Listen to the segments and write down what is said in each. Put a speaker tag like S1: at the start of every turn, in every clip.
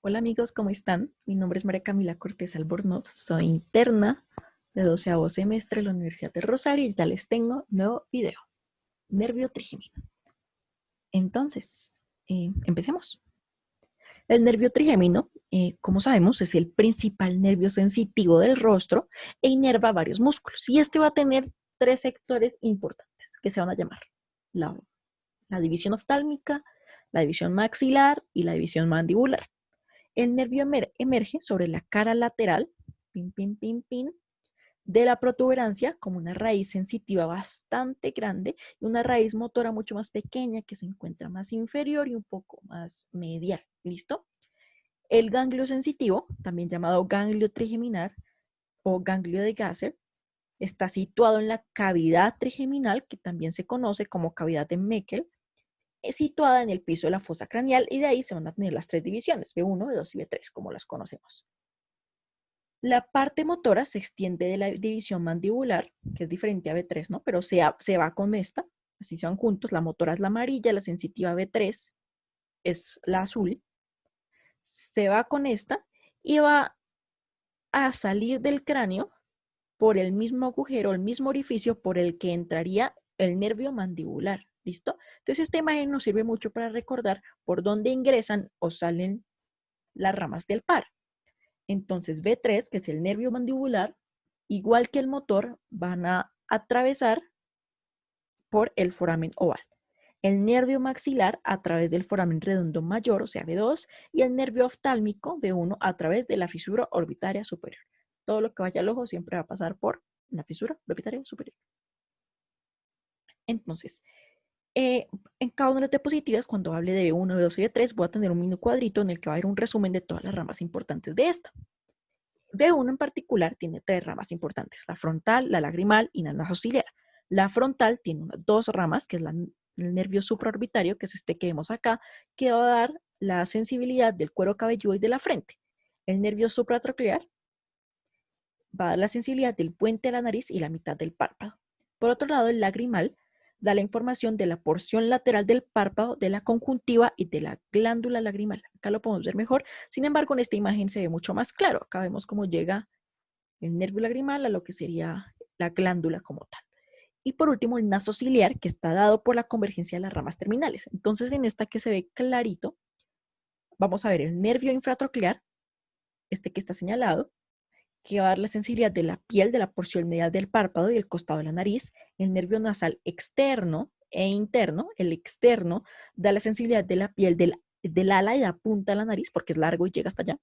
S1: Hola amigos, ¿cómo están? Mi nombre es María Camila Cortés Albornoz, soy interna de 12º semestre de la Universidad de Rosario y ya les tengo nuevo video, nervio trigémino. Entonces, empecemos. El nervio trigémino, como sabemos, es el principal nervio sensitivo del rostro e inerva varios músculos. Y este va a tener tres sectores importantes que se van a llamar la, la división oftálmica, la división maxilar y la división mandibular. El nervio emerge sobre la cara lateral, pin, pin, pin, pin, de la protuberancia como una raíz sensitiva bastante grande y una raíz motora mucho más pequeña que se encuentra más inferior y un poco más medial. ¿Listo? El ganglio sensitivo, también llamado ganglio trigeminal o ganglio de Gasser, está situado en la cavidad trigeminal, que también se conoce como cavidad de Meckel, situada en el piso de la fosa craneal, y de ahí se van a tener las tres divisiones, B1, B2 y B3, como las conocemos. La parte motora se extiende de la división mandibular, que es diferente a B3, ¿no? Pero se va con esta, así se van juntos. La motora es la amarilla, la sensitiva B3 es la azul. Se va con esta y va a salir del cráneo por el mismo agujero, el mismo orificio por el que entraría el nervio mandibular. ¿Listo? Entonces esta imagen nos sirve mucho para recordar por dónde ingresan o salen las ramas del par. Entonces B3, que es el nervio mandibular, igual que el motor, van a atravesar por el foramen oval. El nervio maxilar a través del foramen redondo mayor, o sea B2, y el nervio oftálmico B1 a través de la fisura orbitaria superior. Todo lo que vaya al ojo siempre va a pasar por la fisura orbitaria superior. Entonces, en cada una de las diapositivas, cuando hable de B1, B2 y B3, voy a tener un mini cuadrito en el que va a haber un resumen de todas las ramas importantes de esta. B1 en particular tiene tres ramas importantes, la frontal, la lagrimal y la nasociliar. La frontal tiene dos ramas, que es el nervio supraorbitario, que es este que vemos acá, que va a dar la sensibilidad del cuero cabelludo y de la frente. El nervio supratroclear va a dar la sensibilidad del puente de la nariz y la mitad del párpado. Por otro lado, el lagrimal da la información de la porción lateral del párpado, de la conjuntiva y de la glándula lagrimal. Acá lo podemos ver mejor. Sin embargo, en esta imagen se ve mucho más claro. Acá vemos cómo llega el nervio lagrimal a lo que sería la glándula como tal. Y por último, el naso ciliar, que está dado por la convergencia de las ramas terminales. Entonces, en esta que se ve clarito, vamos a ver el nervio infratroclear, este que está señalado, que va a dar la sensibilidad de la piel, de la porción medial del párpado y el costado de la nariz. El nervio nasal externo e interno, el externo da la sensibilidad de la piel del ala y la punta de la nariz, porque es largo y llega hasta allá.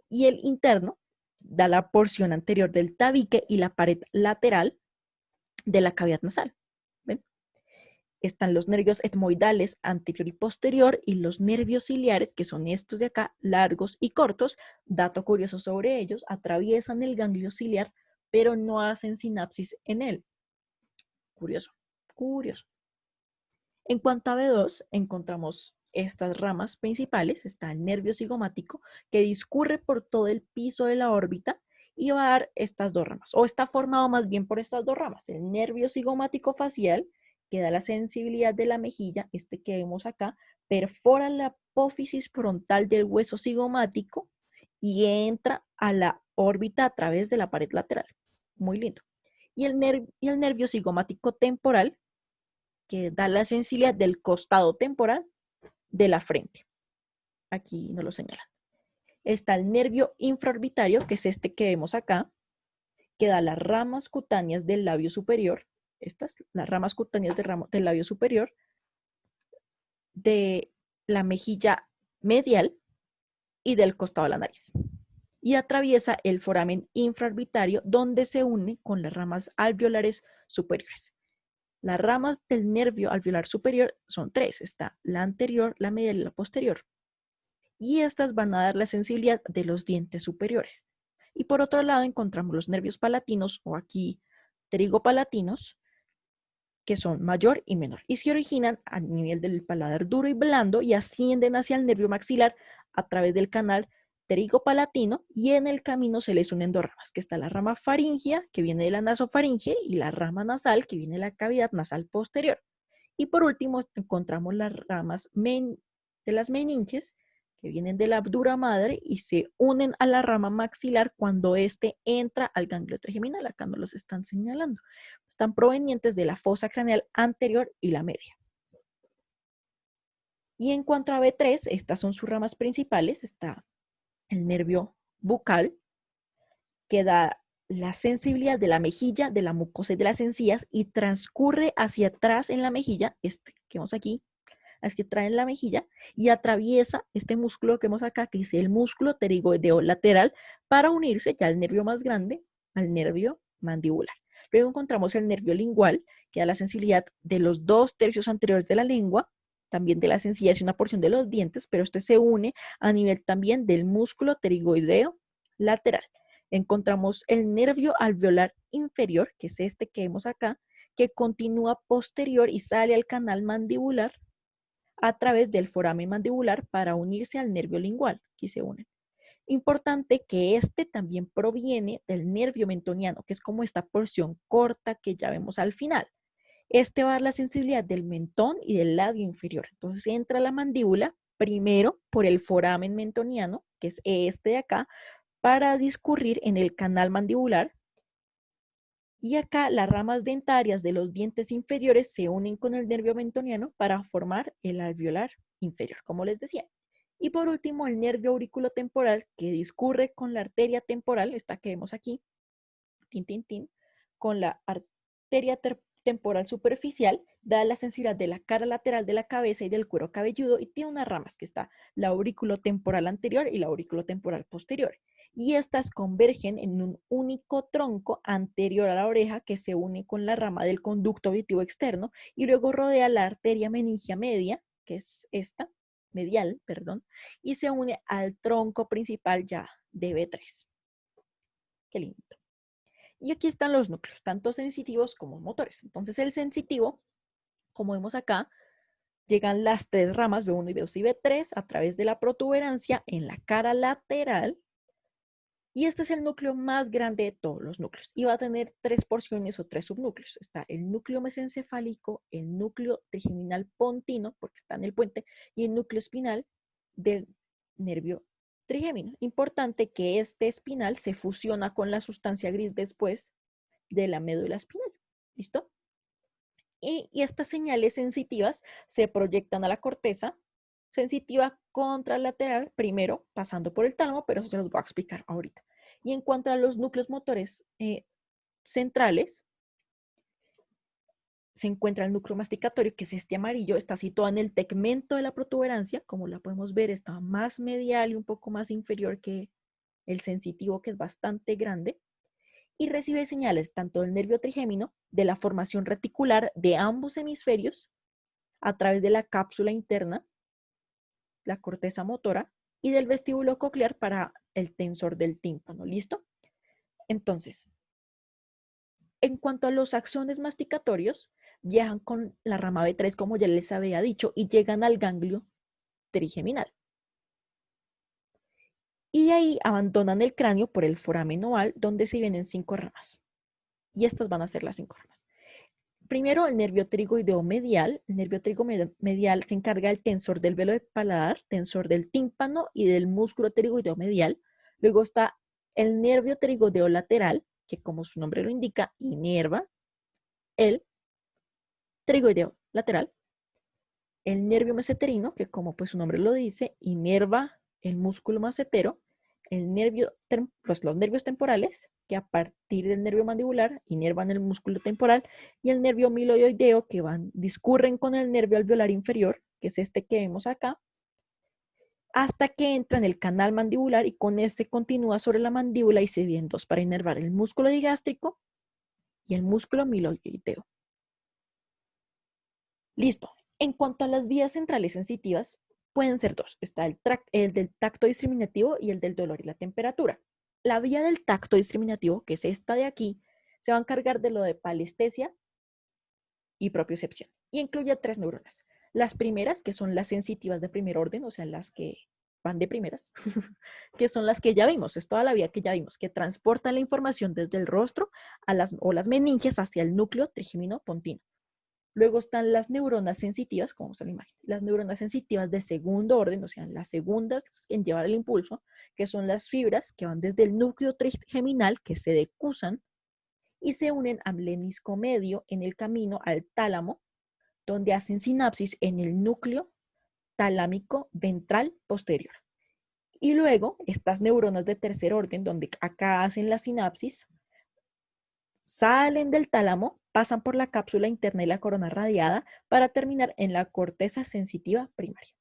S1: Y el interno da la porción anterior del tabique y la pared lateral de la cavidad nasal. ¿Ven? Están los nervios etmoidales anterior y posterior y los nervios ciliares, que son estos de acá, largos y cortos. Dato curioso sobre ellos, atraviesan el ganglio ciliar, pero no hacen sinapsis en él. Curioso, curioso. En cuanto a B2, encontramos estas ramas principales. Está el nervio cigomático, que discurre por todo el piso de la órbita y va a dar estas dos ramas, o está formado más bien por estas dos ramas. El nervio cigomático facial, que da la sensibilidad de la mejilla, este que vemos acá, perfora la apófisis frontal del hueso cigomático y entra a la órbita a través de la pared lateral. Muy lindo. Y el nervio cigomático temporal, que da la sensibilidad del costado temporal de la frente. Aquí nos lo señalan. Está el nervio infraorbitario, que es este que vemos acá, que da las ramas cutáneas del labio superior. Estas, las ramas cutáneas del labio superior, de la mejilla medial y del costado de la nariz. Y atraviesa el foramen infraorbitario, donde se une con las ramas alveolares superiores. Las ramas del nervio alveolar superior son tres. Está la anterior, la medial y la posterior. Y estas van a dar la sensibilidad de los dientes superiores. Y por otro lado encontramos los nervios palatinos, o aquí pterigopalatinos, que son mayor y menor, y se originan a nivel del paladar duro y blando y ascienden hacia el nervio maxilar a través del canal pterigopalatino, y en el camino se les unen dos ramas, que está la rama faríngea, que viene de la nasofaringe, y la rama nasal, que viene de la cavidad nasal posterior. Y por último encontramos las ramas de las meninges, que vienen de la dura madre y se unen a la rama maxilar cuando éste entra al ganglio trigeminal. Acá nos los están señalando. Están provenientes de la fosa craneal anterior y la media. Y en cuanto a B3, estas son sus ramas principales. Está el nervio bucal, que da la sensibilidad de la mejilla, de la mucosa y de las encías y transcurre hacia atrás en la mejilla, este que vemos aquí, es que trae en la mejilla y atraviesa este músculo que vemos acá, que es el músculo pterigoideo lateral, para unirse ya al nervio más grande, al nervio mandibular. Luego encontramos el nervio lingual, que da la sensibilidad de los 2/3 anteriores de la lengua, también de las encías y una porción de los dientes, pero este se une a nivel también del músculo pterigoideo lateral. Encontramos el nervio alveolar inferior, que es este que vemos acá, que continúa posterior y sale al canal mandibular a través del foramen mandibular para unirse al nervio lingual. Aquí se unen. Importante que este también proviene del nervio mentoniano, que es como esta porción corta que ya vemos al final. Este va a dar la sensibilidad del mentón y del labio inferior. Entonces entra la mandíbula primero por el foramen mentoniano, que es este de acá, para discurrir en el canal mandibular. Y acá las ramas dentarias de los dientes inferiores se unen con el nervio mentoniano para formar el alveolar inferior, como les decía. Y por último, el nervio auriculotemporal, que discurre con la arteria temporal, esta que vemos aquí, tin, tin, tin, con la arteria temporal superficial, da la sensibilidad de la cara lateral de la cabeza y del cuero cabelludo y tiene unas ramas que está la auriculotemporal anterior y la auriculotemporal posterior. Y estas convergen en un único tronco anterior a la oreja que se une con la rama del conducto auditivo externo y luego rodea la arteria meningia media, que es esta, medial, perdón, y se une al tronco principal ya de B3. Qué lindo. Y aquí están los núcleos, tanto sensitivos como motores. Entonces el sensitivo, como vemos acá, llegan las 3 ramas, B1 y B2 y B3, a través de la protuberancia en la cara lateral. Y este es el núcleo más grande de todos los núcleos. Y va a tener 3 porciones o 3 subnúcleos. Está el núcleo mesencefálico, el núcleo trigeminal pontino, porque está en el puente, y el núcleo espinal del nervio trigémino. Importante que este espinal se fusiona con la sustancia gris después de la médula espinal. ¿Listo? Y estas señales sensitivas se proyectan a la corteza sensitiva contralateral, primero pasando por el tálamo, pero eso se los voy a explicar ahorita. Y en cuanto a los núcleos motores centrales, se encuentra el núcleo masticatorio, que es este amarillo, está situado en el tegmento de la protuberancia, como la podemos ver, está más medial y un poco más inferior que el sensitivo, que es bastante grande, y recibe señales tanto del nervio trigémino, de la formación reticular de ambos hemisferios, a través de la cápsula interna, la corteza motora, y del vestíbulo coclear para el tensor del tímpano. ¿Listo? Entonces, en cuanto a los axones masticatorios, viajan con la rama B3, como ya les había dicho, y llegan al ganglio trigeminal. Y de ahí abandonan el cráneo por el foramen oval, donde se vienen 5 ramas. Y estas van a ser las 5 ramas. Primero, el nervio pterigoideo medial. El nervio pterigoideo medial se encarga del tensor del velo de paladar, tensor del tímpano y del músculo pterigoideo medial. Luego está el nervio pterigoideo lateral, que como su nombre lo indica, inerva el pterigoideo lateral. El nervio mesenterino, que como pues su nombre lo dice, inerva el músculo macetero. El nervio, los nervios temporales, que a partir del nervio mandibular inervan el músculo temporal, y el nervio miloioideo, que discurren con el nervio alveolar inferior, que es este que vemos acá, hasta que entra en el canal mandibular y con este continúa sobre la mandíbula y se divide en 2 para inervar el músculo digástrico y el músculo miloioideo. Listo. En cuanto a las vías centrales sensitivas, pueden ser 2. Está el del tacto discriminativo y el del dolor y la temperatura. La vía del tacto discriminativo, que es esta de aquí, se va a encargar de lo de palestesia y propiocepción. Y incluye 3 neuronas. Las primeras, que son las sensitivas de primer orden, o sea, las que van de primeras, que son las que ya vimos, es toda la vía que ya vimos, que transportan la información desde el rostro o las meninges hacia el núcleo trigémino pontino. Luego están las neuronas sensitivas, como vemos en la imagen, las neuronas sensitivas de segundo orden, o sea, las segundas en llevar el impulso, que son las fibras que van desde el núcleo trigeminal, que se decusan y se unen al lemnisco medio en el camino al tálamo, donde hacen sinapsis en el núcleo talámico ventral posterior. Y luego, estas neuronas de tercer orden, donde acá hacen la sinapsis, salen del tálamo, pasan por la cápsula interna y la corona radiada para terminar en la corteza sensitiva primaria.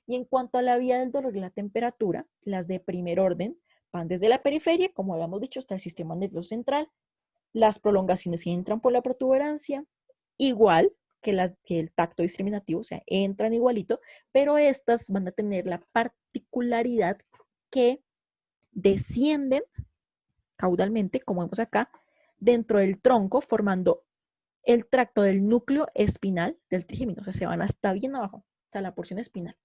S1: Y en cuanto a la vía del dolor y la temperatura, las de primer orden van desde la periferia, como habíamos dicho, hasta el sistema nervioso central. Las prolongaciones que entran por la protuberancia, igual que el tacto discriminativo, o sea, entran igualito, pero estas van a tener la particularidad que descienden caudalmente, como vemos acá, dentro del tronco, formando el tracto del núcleo espinal del trigémino, o sea, se van hasta bien abajo, hasta la porción espinal.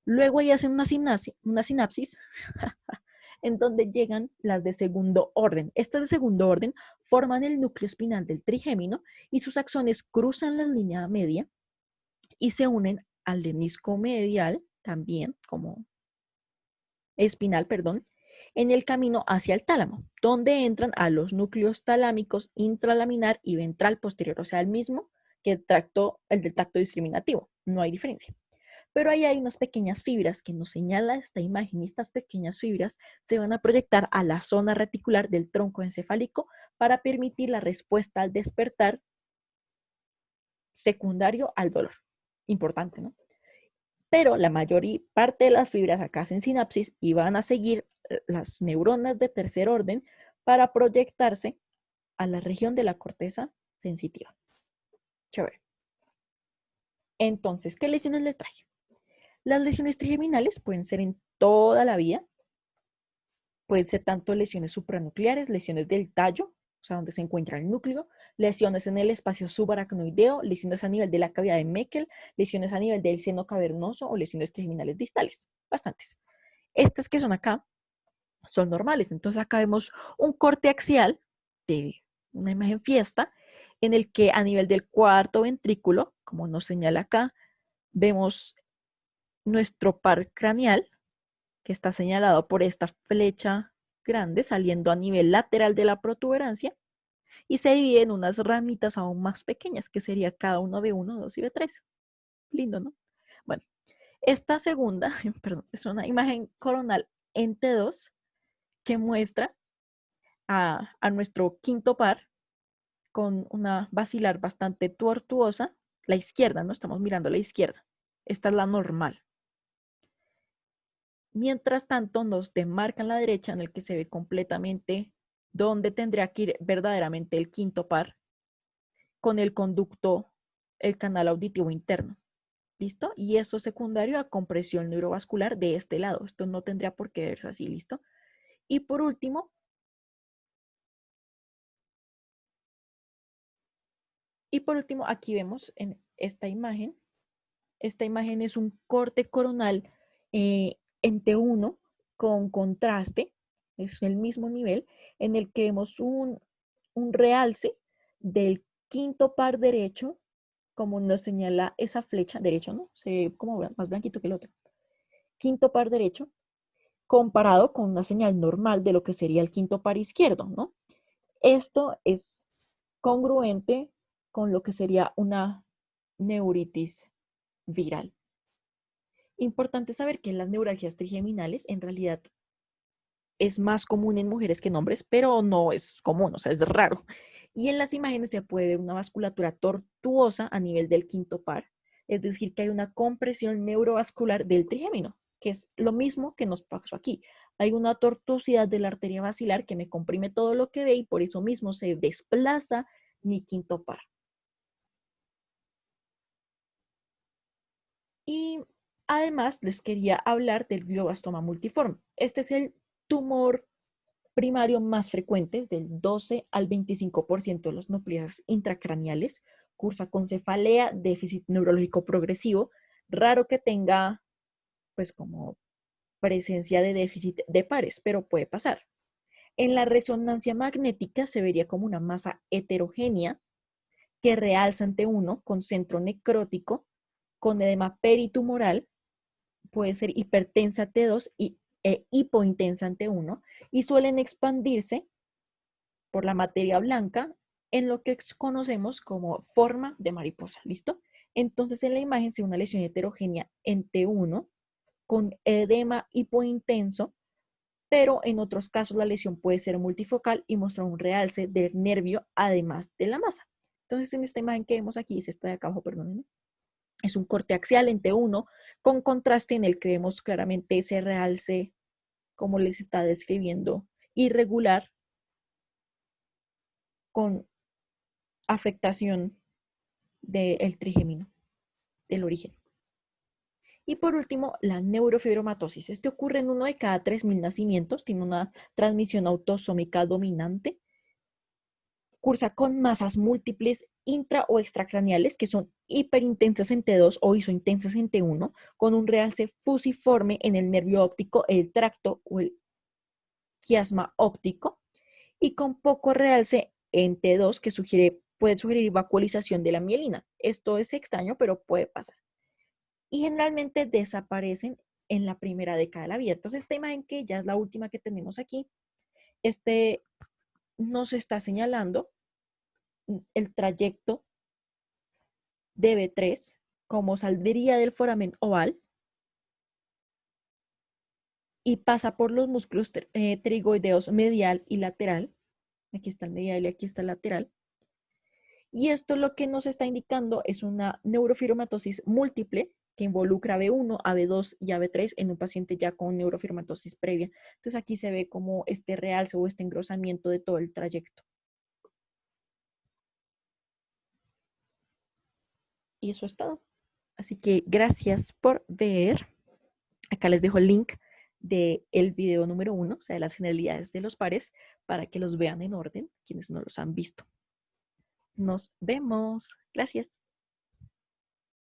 S1: Luego ahí hacen una sinapsis en donde llegan las de segundo orden. Estas de segundo orden forman el núcleo espinal del trigémino y sus axones cruzan la línea media y se unen al lemnisco medial, también como espinal, perdón, en el camino hacia el tálamo, donde entran a los núcleos talámicos intralaminar y ventral posterior, o sea, el mismo que el del tacto discriminativo, no hay diferencia. Pero ahí hay unas pequeñas fibras que nos señala esta imagen y estas pequeñas fibras se van a proyectar a la zona reticular del tronco encefálico para permitir la respuesta al despertar secundario al dolor. Importante, ¿no? Pero la mayor parte de las fibras acá hacen sinapsis y van a seguir las neuronas de tercer orden para proyectarse a la región de la corteza sensitiva. Chévere. Entonces, ¿qué lesiones les traje? Las lesiones trigeminales pueden ser en toda la vía, pueden ser tanto lesiones supranucleares, lesiones del tallo, o sea, donde se encuentra el núcleo, lesiones en el espacio subaracnoideo, lesiones a nivel de la cavidad de Meckel, lesiones a nivel del seno cavernoso o lesiones trigeminales distales, bastantes. Estas que son acá son normales, entonces acá vemos un corte axial de una imagen fiesta en el que a nivel del cuarto ventrículo, como nos señala acá, vemos nuestro par craneal, que está señalado por esta flecha grande saliendo a nivel lateral de la protuberancia y se divide en unas ramitas aún más pequeñas, que sería cada uno B1, 2 y B3. Lindo, ¿no? Bueno, esta segunda, perdón, es una imagen coronal en T2 que muestra a nuestro quinto par con una basilar bastante tortuosa, la izquierda, ¿no? Estamos mirando la izquierda. Esta es la normal. Mientras tanto, nos demarcan la derecha en el que se ve completamente dónde tendría que ir verdaderamente el quinto par con el conducto, el canal auditivo interno. ¿Listo? Y eso secundario a compresión neurovascular de este lado. Esto no tendría por qué verse así, ¿listo? Y por último, aquí vemos en esta imagen es un corte coronal en T1 con contraste, es el mismo nivel, en el que vemos un realce del quinto par derecho, como nos señala esa flecha, derecho, ¿no? Se ve como más blanquito que el otro. Quinto par derecho, comparado con una señal normal de lo que sería el quinto par izquierdo, ¿no? Esto es congruente con lo que sería una neuritis viral. Importante saber que las neuralgias trigeminales en realidad es más común en mujeres que en hombres, pero no es común, o sea, es raro. Y en las imágenes se puede ver una vasculatura tortuosa a nivel del quinto par, es decir, que hay una compresión neurovascular del trigémino, que es lo mismo que nos pasó aquí. Hay una tortuosidad de la arteria basilar que me comprime todo lo que ve y por eso mismo se desplaza mi quinto par. Y además les quería hablar del glioblastoma multiforme. Este es el tumor primario más frecuente, es del 12 al 25% de los nucleares intracraneales, cursa con cefalea, déficit neurológico progresivo, raro que tenga pues como presencia de déficit de pares, pero puede pasar. En la resonancia magnética se vería como una masa heterogénea que realza ante uno con centro necrótico, con edema peritumoral, puede ser hipertensa T2 e hipointensa ante uno, y suelen expandirse por la materia blanca en lo que conocemos como forma de mariposa, ¿listo? Entonces en la imagen se ve una lesión heterogénea en T1 con edema hipointenso, pero en otros casos la lesión puede ser multifocal y mostrar un realce del nervio además de la masa. Entonces en esta imagen que vemos aquí, es esta de acá abajo, perdón, es un corte axial en T1 con contraste en el que vemos claramente ese realce, como les está describiendo, irregular con afectación del trigémino, del origen. Y por último, la neurofibromatosis. Este ocurre en 1 de cada 3.000 nacimientos, tiene una transmisión autosómica dominante, cursa con masas múltiples intra o extracraneales que son hiperintensas en T2 o isointensas en T1, con un realce fusiforme en el nervio óptico, el tracto o el quiasma óptico, y con poco realce en T2 que puede sugerir vacuolización de la mielina. Esto es extraño, pero puede pasar. Y generalmente desaparecen en la primera década de la vida. Entonces, esta imagen, que ya es la última que tenemos aquí, nos está señalando el trayecto de B3, como saldría del foramen oval y pasa por los músculos pterigoideos medial y lateral. Aquí está el medial y aquí está el lateral. Y esto lo que nos está indicando es una neurofibromatosis múltiple que involucra a B1, a B2 y a B3 en un paciente ya con neurofibromatosis previa. Entonces aquí se ve como este realce o este engrosamiento de todo el trayecto. Y eso es todo. Así que gracias por ver. Acá les dejo el link del video número 1, o sea, de las generalidades de los pares, para que los vean en orden, quienes no los han visto. Nos vemos. Gracias.